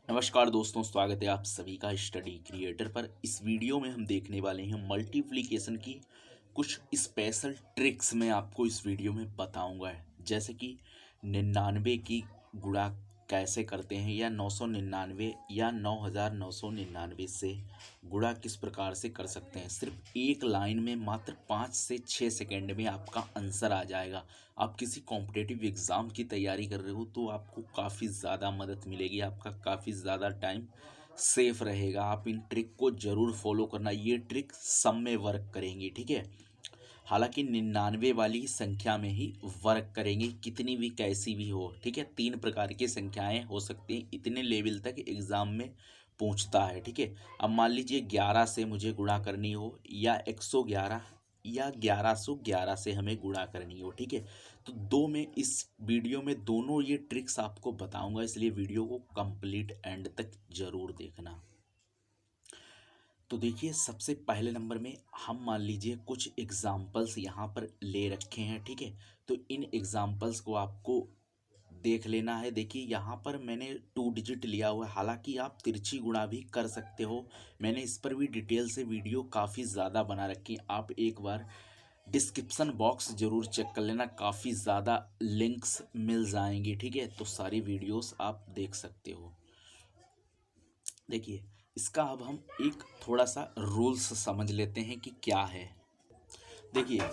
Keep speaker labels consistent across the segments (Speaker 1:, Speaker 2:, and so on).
Speaker 1: नमस्कार दोस्तों, स्वागत है आप सभी का स्टडी क्रिएटर पर। इस वीडियो में हम देखने वाले हैं मल्टीप्लिकेशन की कुछ स्पेशल ट्रिक्स मैं आपको इस वीडियो में बताऊंगा। जैसे कि 99 की गुणा कैसे करते हैं, या 999 या 9999 से गुणा किस प्रकार से कर सकते हैं। सिर्फ एक लाइन में मात्र 5 से 6 सेकंड में आपका आंसर आ जाएगा। आप किसी कॉम्पिटिटिव एग्ज़ाम की तैयारी कर रहे हो तो आपको काफ़ी ज़्यादा मदद मिलेगी, आपका काफ़ी ज़्यादा टाइम सेफ रहेगा। आप इन ट्रिक को ज़रूर फॉलो करना, ये ट्रिक सब में वर्क करेंगी, ठीक है। हालांकि 99 वाली संख्या में ही वर्क करेंगे, कितनी भी कैसी भी हो, ठीक है। 3 प्रकार की संख्याएं हो सकती हैं, इतने लेवल तक एग्ज़ाम में पूछता है, ठीक है। अब मान लीजिए 11 से मुझे गुणा करनी हो, या 111 या 1111 से हमें गुणा करनी हो, ठीक है। तो दो में इस वीडियो में दोनों ये ट्रिक्स आपको बताऊंगा, इसलिए वीडियो को कंप्लीट एंड तक ज़रूर देखना। तो देखिए, सबसे पहले नंबर में हम मान लीजिए कुछ एग्जाम्पल्स यहाँ पर ले रखे हैं, ठीक है। तो इन एग्जाम्पल्स को आपको देख लेना है। देखिए, यहाँ पर मैंने 2 डिजिट लिया हुआ है, हालांकि आप तिरछी गुणा भी कर सकते हो। मैंने इस पर भी डिटेल से वीडियो काफ़ी ज़्यादा बना रखी है, आप एक बार डिस्क्रिप्शन बॉक्स ज़रूर चेक कर लेना, काफ़ी ज़्यादा लिंक्स मिल जाएंगी, ठीक है। तो सारी वीडियोस आप देख सकते हो। देखिए, इसका अब हम एक थोड़ा सा रूल्स समझ लेते हैं कि क्या है। देखिए,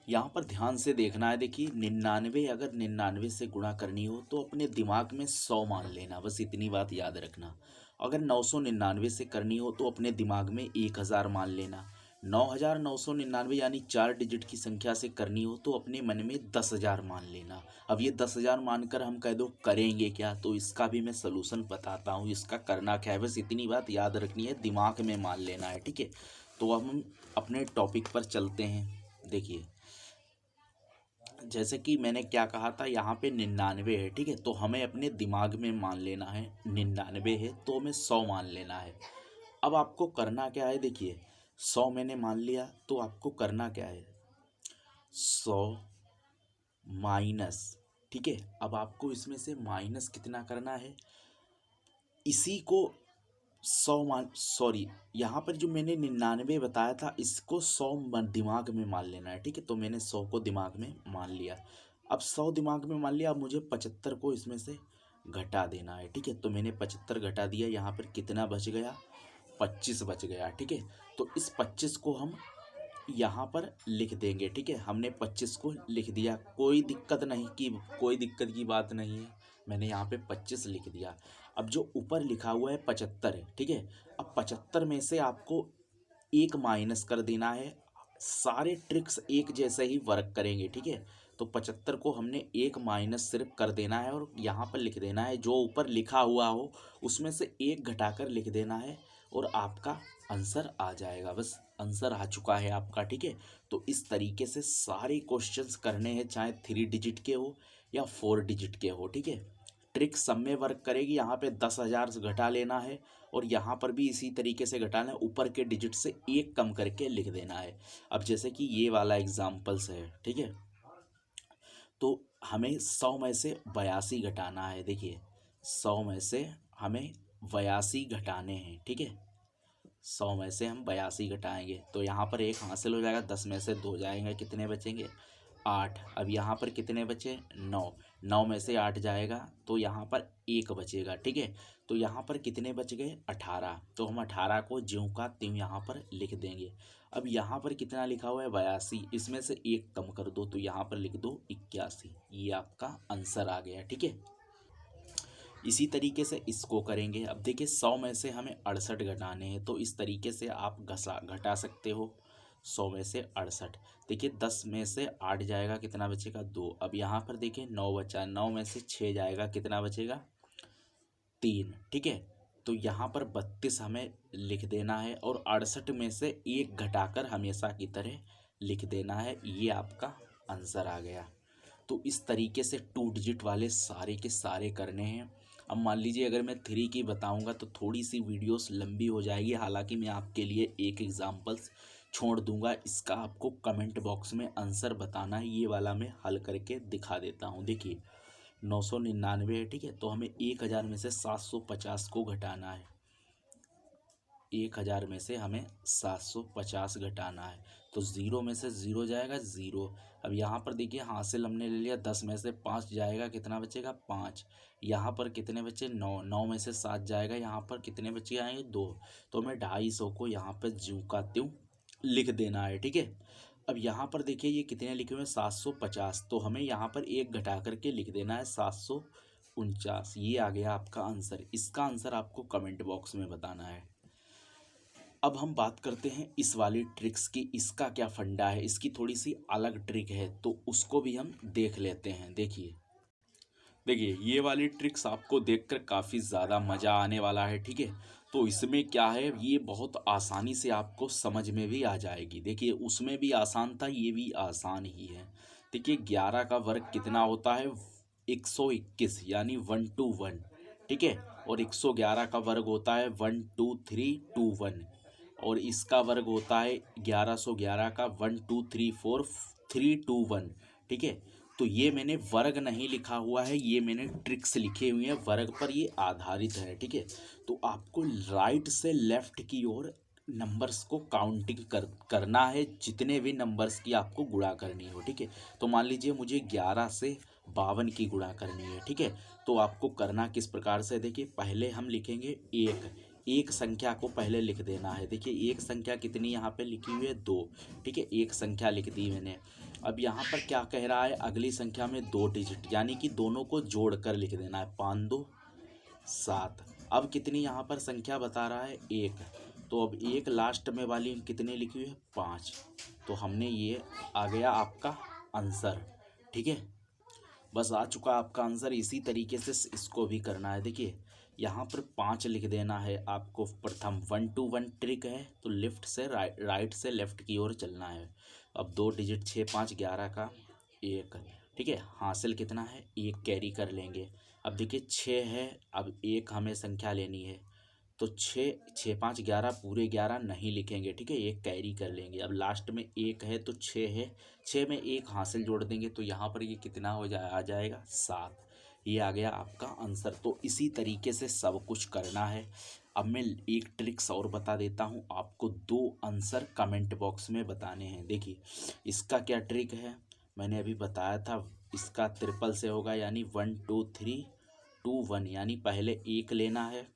Speaker 1: यहाँ पर ध्यान से देखना है। देखिए, 99 अगर 99 से गुणा करनी हो तो अपने दिमाग में 100 मान लेना, बस इतनी बात याद रखना। अगर 999 से करनी हो तो अपने दिमाग में 1000 मान लेना। 9999 यानी 4 डिजिट की संख्या से करनी हो तो अपने मन में 10,000 मान लेना। अब ये 10,000 मानकर हम कह दो करेंगे क्या, तो इसका भी मैं सलूशन बताता हूँ। इसका करना क्या है, बस इतनी बात याद रखनी है, दिमाग में मान लेना है, ठीक है। तो अब हम अपने टॉपिक पर चलते हैं। देखिए, जैसे कि मैंने क्या कहा था, यहाँ पे 99 है, ठीक है। तो हमें अपने दिमाग में मान लेना है 99 है, तो हमें 100 मान लेना है। अब आपको करना क्या है, देखिए 100 मैंने मान लिया, तो आपको करना क्या है, 100 माइनस, ठीक है। अब आपको इसमें से माइनस कितना करना है, इसी को 100 मान, सॉरी, यहाँ पर जो मैंने 99 बताया था इसको 100 दिमाग में मान लेना है, ठीक है। तो मैंने 100 को दिमाग में मान लिया। अब 100 दिमाग में मान लिया, अब मुझे 75 को इसमें से घटा देना है, ठीक है। तो मैंने 75 घटा दिया, यहाँ पर कितना बच गया, 25 बच गया, ठीक है। तो इस 25 को हम यहाँ पर लिख देंगे, ठीक है। हमने 25 को लिख दिया, कोई दिक्कत नहीं, की कोई दिक्कत की बात नहीं है, मैंने यहाँ पे 25 लिख दिया। अब जो ऊपर लिखा हुआ है 75 है, ठीक है। अब 75 में से आपको एक माइनस कर देना है। सारे ट्रिक्स एक जैसे ही वर्क करेंगे, ठीक है। तो 75 को हमने एक माइनस सिर्फ कर देना है, और यहाँ पर लिख देना है जो ऊपर लिखा हुआ हो उसमें से एक घटाकर लिख देना है, और आपका आंसर आ जाएगा। बस आंसर आ चुका है आपका, ठीक है। तो इस तरीके से सारे क्वेश्चंस करने हैं, चाहे 3 डिजिट के हो या 4 डिजिट के हो, ठीक है। ट्रिक सब में वर्क करेगी। यहाँ पे 10,000 से घटा लेना है, और यहाँ पर भी इसी तरीके से घटाना है, ऊपर के डिजिट से एक कम करके लिख देना है। अब जैसे कि ये वाला एग्जाम्पल्स है, ठीक है। तो हमें 100 में से 82 घटाना है। देखिए, 100 में से हमें 82 घटाने हैं, ठीक है। 100 में से हम 82 घटाएंगे तो यहाँ पर एक हासिल हो जाएगा, 10 में से 2 जाएंगे, कितने बचेंगे, 8। अब यहाँ पर कितने बचे, 9। 9 में से 8 जाएगा तो यहाँ पर एक बचेगा, ठीक है। तो यहाँ पर कितने बच गए, 18। तो हम 18 को ज्यों का त्यों यहाँ पर लिख देंगे। अब यहाँ पर कितना लिखा हुआ है, 82, इसमें से एक कम कर दो तो यहाँ पर लिख दो 81। ये आपका आंसर आ गया, ठीक है। इसी तरीके से इसको करेंगे। अब देखिए, 100 में से हमें 68 घटाने हैं, तो इस तरीके से आप घटा सकते हो 100 में से 68। देखिए, 10 में से 8 जाएगा, कितना बचेगा, 2। अब यहाँ पर देखिए 9 बचा, 9 में से 6 जाएगा, कितना बचेगा, 3, ठीक है। तो यहाँ पर 32 हमें लिख देना है, और 68 में से एक घटाकर हमेशा की तरह लिख देना है। ये आपका आंसर आ गया। तो इस तरीके से 2 डिजिट वाले सारे के सारे करने हैं। अब मान लीजिए अगर मैं 3 की बताऊंगा तो थोड़ी सी वीडियोस लंबी हो जाएगी, हालांकि मैं आपके लिए एक एग्जांपल्स छोड़ दूंगा, इसका आपको कमेंट बॉक्स में आंसर बताना है। ये वाला मैं हल करके दिखा देता हूँ। देखिए, 999 है, ठीक है। तो हमें 1000 में से 750 को घटाना है, 1000 में से हमें 750 घटाना है। तो ज़ीरो में से ज़ीरो जाएगा ज़ीरो। अब यहाँ पर देखिए हासिल हमने ले लिया, 10 में से 5 जाएगा, कितना बचेगा 5। यहाँ पर कितने बचे 9, 9 में से 7 जाएगा, यहाँ पर कितने बचे आएंगे 2। तो हमें 250 को यहाँ पर ज्यों का त्यों लिख देना है, ठीक है। अब यहाँ पर देखिए ये कितने लिखे हुए हैं 750, तो हमें यहाँ पर एक घटा करके लिख देना है 749। ये आ गया आपका आंसर। इसका आंसर आपको कमेंट बॉक्स में बताना है। अब हम बात करते हैं इस वाली ट्रिक्स की, इसका क्या फंडा है, इसकी थोड़ी सी अलग ट्रिक है, तो उसको भी हम देख लेते हैं। देखिए ये वाली ट्रिक्स आपको देखकर काफ़ी ज़्यादा मज़ा आने वाला है, ठीक है। तो इसमें क्या है, ये बहुत आसानी से आपको समझ में भी आ जाएगी। देखिए उसमें भी आसान था, ये भी आसान ही है। देखिए 11 का वर्ग कितना होता है 121, यानी 121, ठीक है। और 111 का वर्ग होता है 12321, और इसका वर्ग होता है 1111 का 1234321, ठीक है। तो ये मैंने वर्ग नहीं लिखा हुआ है, ये मैंने ट्रिक्स लिखे हुए हैं, वर्ग पर ये आधारित है, ठीक है। तो आपको राइट से लेफ्ट की ओर नंबर्स को काउंटिंग करना है, जितने भी नंबर्स की आपको गुणा करनी हो, ठीक है। तो मान लीजिए मुझे 11 से 52 की गुणा करनी है, ठीक है। तो आपको करना किस प्रकार से, देखिए पहले हम लिखेंगे एक संख्या को पहले लिख देना है। देखिए एक संख्या कितनी यहाँ पे लिखी हुई है 2, ठीक है। एक संख्या लिख दी मैंने। अब यहाँ पर क्या कह रहा है, अगली संख्या में 2 डिजिट, यानी कि दोनों को जोड़ कर लिख देना है, 5 2 7। अब कितनी यहाँ पर संख्या बता रहा है 1, तो अब एक लास्ट में वाली कितनी लिखी हुई है 5। तो हमने ये आ गया आपका आंसर, ठीक है। बस आ चुका आपका आंसर। इसी तरीके से इसको भी करना है। देखिए यहाँ पर 5 लिख देना है आपको। प्रथम 1 to 1 ट्रिक है, तो लेफ्ट से राइट से लेफ्ट की ओर चलना है। अब 2 डिजिट 6 5 11 का 1, ठीक है। हासिल कितना है 1 कैरी कर लेंगे। अब देखिए 6 है, अब 1 हमें संख्या लेनी है, तो 6 6 5 11 पूरे 11 नहीं लिखेंगे, ठीक है। 1 कैरी कर लेंगे। अब लास्ट में 1 है तो 6 है, 6 में 1 हासिल जोड़ देंगे, तो यहाँ पर ये कितना आ जाएगा 7। ये आ गया आपका आंसर। तो इसी तरीके से सब कुछ करना है। अब मैं एक ट्रिक्स और बता देता हूँ आपको, 2 आंसर कमेंट बॉक्स में बताने हैं। देखिए इसका क्या ट्रिक है, मैंने अभी बताया था। इसका ट्रिपल से होगा, यानी 1 2 3 2 1, यानी पहले 1 लेना है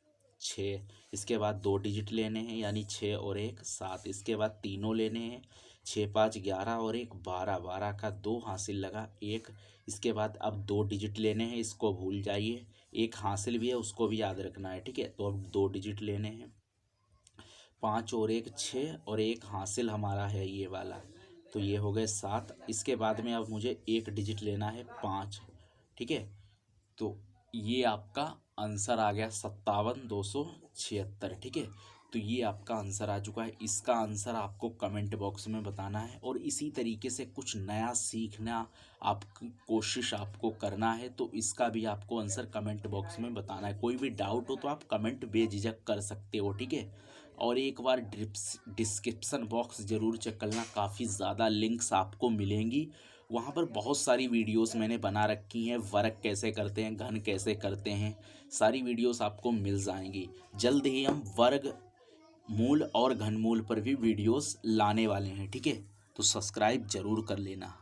Speaker 1: 6, इसके बाद 2 डिजिट लेने हैं, यानी 6 और 1 7, इसके बाद तीनों लेने हैं 6 5 11 और 1 12, 12 का 2 हासिल लगा 1। इसके बाद अब 2 डिजिट लेने हैं, इसको भूल जाइए, 1 हासिल भी है उसको भी याद रखना है, ठीक है। तो अब 2 डिजिट लेने हैं, 5 और 1 6, और 1 हासिल हमारा है ये वाला, तो ये हो गए 7। इसके बाद में अब मुझे 1 डिजिट लेना है 5, ठीक है। तो ये आपका आंसर आ गया 57,276, ठीक है। तो ये आपका आंसर आ चुका है। इसका आंसर आपको कमेंट बॉक्स में बताना है, और इसी तरीके से कुछ नया सीखना आपकी कोशिश आपको करना है, तो इसका भी आपको आंसर कमेंट बॉक्स में बताना है। कोई भी डाउट हो तो आप कमेंट बेझिझक कर सकते हो, ठीक है। और एक बार डिस्क्रिप्शन बॉक्स ज़रूर चेक करना, काफ़ी ज़्यादा लिंक्स आपको मिलेंगी। वहाँ पर बहुत सारी वीडियोस मैंने बना रखी हैं, वर्क कैसे करते हैं, घन कैसे करते हैं, सारी वीडियोस आपको मिल जाएंगी। जल्द ही हम वर्ग मूल और घनमूल पर भी वीडियोस लाने वाले हैं, ठीक है। तो सब्सक्राइब ज़रूर कर लेना।